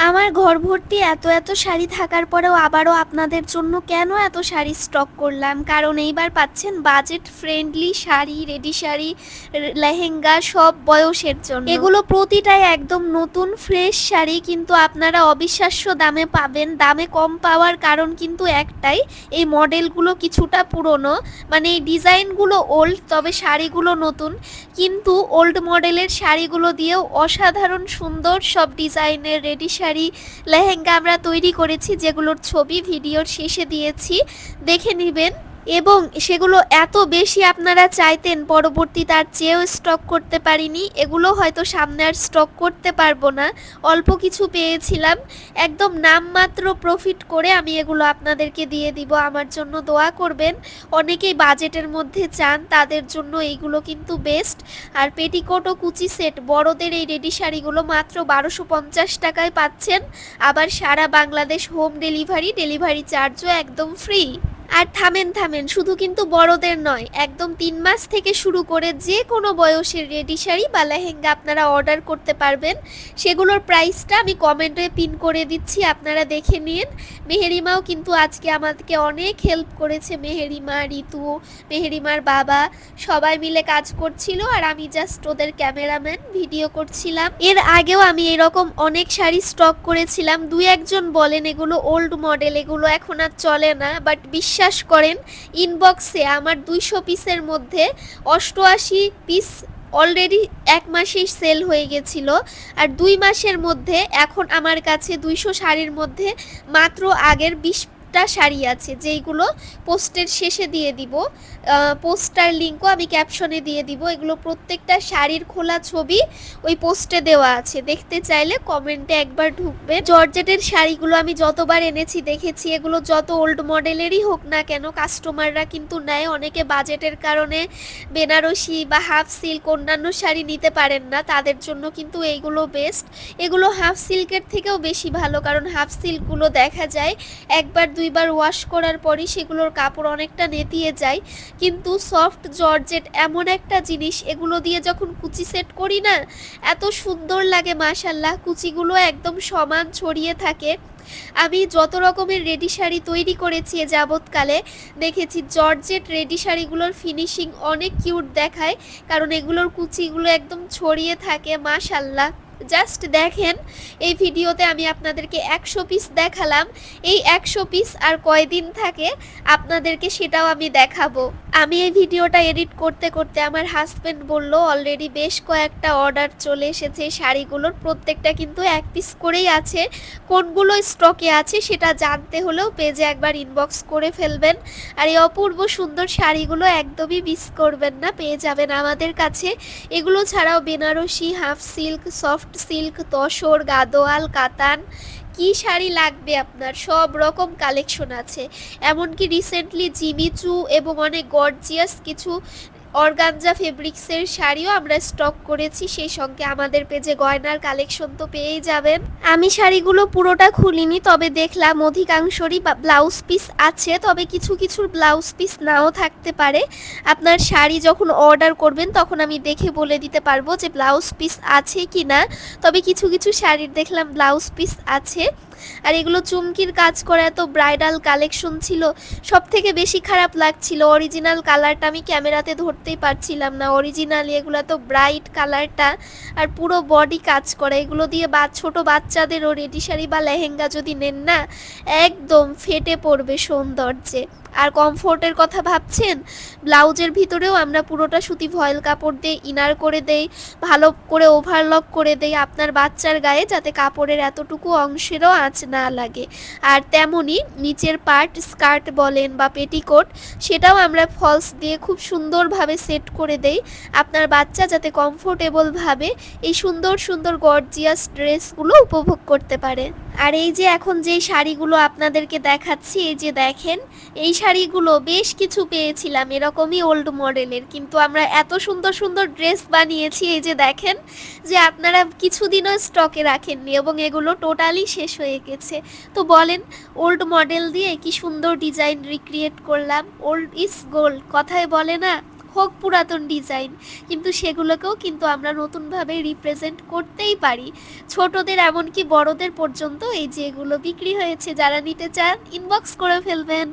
আমার ঘর ভর্তি এত এত শাড়ি থাকার পরেও আবারও আপনাদের জন্য কেন এত শাড়ি স্টক করলাম, কারণ এইবার পাচ্ছেন budget friendly sari, ready sari, lehenga সব বয়সের জন্য। এগুলো প্রতিটাই একদম নতুন ফ্রেশ শাড়ি, কিন্তু আপনারা অবিশ্বাস্য দামে পাবেন। দামে কম পাওয়ার কারণ কিন্তু একটাই, এই মডেলগুলো কিছুটা পুরনো, মানে এই ডিজাইনগুলো ওল্ড, তবে শাড়িগুলো নতুন। কিন্তু ওল্ড মডেলের শাড়িগুলো দিয়েও অসাধারণ সুন্দর সব ডিজাইনের রেডি শাড়ি, লেহেঙ্গা আমরা তৈরি করেছি, যেগুলোর ছবি ভিডিওর শেষে দিয়েছি, দেখে নেবেন। এবং সেগুলো এত বেশি আপনারা চাইতেন, পরবর্তী তার চেয়েও স্টক করতে পারিনি। এগুলো হয়তো সামনে আর স্টক করতে পারবো না, অল্প কিছু পেয়েছিলাম, একদম নামমাত্র প্রফিট করে আমি এগুলো আপনাদেরকে দিয়ে দিব। আমার জন্য দোয়া করবেন, অনেকেই বাজেটের মধ্যে চান, তাদের জন্য এইগুলো কিন্তু বেস্ট। আর পেটিকোট ও কুচি সেট বড়দের এই রেডি শাড়িগুলো মাত্র 1250 টাকায় পাচ্ছেন। আবার সারা বাংলাদেশ হোম ডেলিভারি চার্জও একদম ফ্রি। আর থামেন, শুধু কিন্তু বড়দের নয়, একদম 3 মাস থেকে শুরু করে যে কোনো বয়সের রেডি শাড়ি বা লেহেঙ্গা আপনারা অর্ডার করতে পারবেন। সেগুলোর প্রাইসটা আমি কমেন্টে পিন করে দিচ্ছি, আপনারা দেখে নিন। মেহেরিমাও কিন্তু আজকে আমাদেরকে অনেক হেল্প করেছে, মেহেরিমা, ঋতু, মেহেরিমার বাবা সবাই মিলে কাজ করছিল, আর আমি জাস্ট ওদের ক্যামেরাম্যান, ভিডিও করছিলাম। এর আগেও আমি এরকম অনেক শাড়ি স্টক করেছিলাম। দুই একজন বলেন এগুলো ওল্ড মডেল, এগুলো এখন আর চলে না, বাট বিশ্বাস করেন, ইনবক্সে আমার 200 পিসের মধ্যে 88 পিস অলরেডি 1 মাসেই সেল হয়ে গেছিল। আর 2 মাসের মধ্যে এখন আমার কাছে 200 শাড়ির মধ্যে মাত্র আগের 20টা শাড়ি আছে, যেইগুলো পোস্টের শেষে দিয়ে দিব। পোস্টার লিঙ্কও আমি ক্যাপশনে দিয়ে দিব। এগুলো প্রত্যেকটা শাড়ির খোলা ছবি ওই পোস্টে দেওয়া আছে, দেখতে চাইলে কমেন্টে একবার ঢুকবে। জর্জেটের শাড়িগুলো আমি যতবার এনেছি দেখেছি, এগুলো যত ওল্ড মডেলেরই হোক না কেন, কাস্টমাররা কিন্তু নেয়। অনেকে বাজেটের কারণে বেনারসি বা হাফ সিল্ক অন্যান্য শাড়ি নিতে পারেন না, তাদের জন্য কিন্তু এইগুলো বেস্ট। এগুলো হাফ সিল্কের থেকেও বেশি ভালো, কারণ হাফ সিল্কগুলো দেখা যায় একবার দুইবার ওয়াশ করার পরই সেগুলোর কাপড় অনেকটা নেতিয়ে যায়। কিন্তু সফট জর্জেট এমন একটা জিনিস, এগুলো দিয়ে যখন কুচি সেট করি না, এত সুন্দর লাগে মাশাল্লাহ। কুচিগুলো একদম সমান ছড়িয়ে থাকে। আমি যত রকমের রেডি শাড়ি তৈরি করেছি এ যাবৎকালে, দেখেছি জর্জেট রেডি শাড়িগুলোর ফিনিশিং অনেক কিউট দেখায়, কারণ এগুলোর কুচিগুলো একদম ছড়িয়ে থাকে মাশাল্লাহ। জাস্ট দেখেন, এই ভিডিওতে আমি আপনাদেরকে 100 পিস দেখালাম, এই 100 পিস আর কয়দিন থাকে আপনাদেরকে সেটাও আমি দেখাবো। আমি এই ভিডিওটা এডিট করতে করতে আমার হাজব্যান্ড বলল অলরেডি বেশ কয়েকটা অর্ডার চলে এসেছে শাড়িগুলোর, প্রত্যেকটা কিন্তু 1 পিস করেই আছে। কোনগুলো স্টকে আছে সেটা জানতে হলেও পেজে একবার ইনবক্স করে ফেলবেন। আর এই অপূর্ব সুন্দর শাড়িগুলো একদমই মিস করবেন না, পেয়ে যাবেন আমাদের কাছে। এগুলো ছাড়াও Banarasi, half silk, soft silk, tussar, Gadwal, Katan, কি শাড়ি লাগবে আপনার সব রকম কালেকশন আছে। এমনকি রিসেন্টলি জিমিচু এবং অনেক গর্জিয়াস কিছু অর্গানজা ফেব্রিক্সের শাড়িও আমরা স্টক করেছি। সেই সঙ্গে আমাদের পেজে গয়নার কালেকশন তো পেয়েই যাবেন। আমি শাড়িগুলো পুরোটা খুলিনি, তবে দেখলাম অধিকাংশরই ব্লাউজ পিস আছে, তবে কিছু কিছুর ব্লাউজ পিস নাও থাকতে পারে। আপনার শাড়ি যখন অর্ডার করবেন তখন আমি দেখে বলে দিতে পারবো যে ব্লাউজ পিস আছে কি না, তবে কিছু কিছু শাড়ির দেখলাম ব্লাউজ পিস আছে। আর এগুলো চুমকির কাজ করা এত ব্রাইডাল কালেকশন ছিল। সব থেকে বেশি খারাপ লাগছিল অরিজিনাল কালারটা, আমি ক্যামেরাতে ধরতেই পারছিলাম না। অরিজিনালি এগুলো তো ব্রাইট কালারটা, আর পুরো বডি কাজ করা। এগুলো দিয়ে ছোট বাচ্চাদেরও রেডি শাড়ি বা লেহেঙ্গা যদি নেন না, একদম ফেটে পড়বে সৌন্দর্যে। আর কমফোর্টের কথা ভাবছেন, ব্লাউজের ভিতরেও আমরা পুরোটা সুতি ভয়েল কাপড় দিয়ে ইনার করে দেই, ভালো করে ওভারলক করে দেই আপনার বাচ্চার গায়ে, যাতে কাপড়ের এতটুকু অংশেরও আঁচ না লাগে। আর তেমনি নিচের পার্ট, স্কার্ট বলেন বা পেটিকোট, সেটাও আমরা ফলস দিয়ে খুব সুন্দরভাবে সেট করে দেই, আপনার বাচ্চা যাতে কমফোর্টেবলভাবে এই সুন্দর সুন্দর গর্জিয়াস ড্রেসগুলো উপভোগ করতে পারে। আর এই যে এখন যেই শাড়িগুলো আপনাদেরকে দেখাচ্ছি, এই যে দেখেন, এই শাড়িগুলো বেশ কিছু পেয়েছিলাম এরকমই ওল্ড মডেলের, কিন্তু আমরা এত সুন্দর সুন্দর ড্রেস বানিয়েছি, এই যে দেখেন, যে আপনারা কিছুদিনও স্টকে রাখেননি এবং এগুলো টোটালি শেষ হয়ে গেছে। তো বলেন, ওল্ড মডেল দিয়ে কি সুন্দর ডিজাইন রিক্রিয়েট করলাম। ওল্ড ইজ গোল্ড কথায় বলে না, হোক পুরাতন ডিজাইন, কিন্তু সেগুলোকেও কিন্তু আমরা নতুনভাবে রিপ্রেজেন্ট করতেই পারি। ছোটদের এমনকি বড়দের পর্যন্ত এই যে এগুলো বিক্রি হয়েছে, যারা নিতে চান ইনবক্স করে ফেলবেন।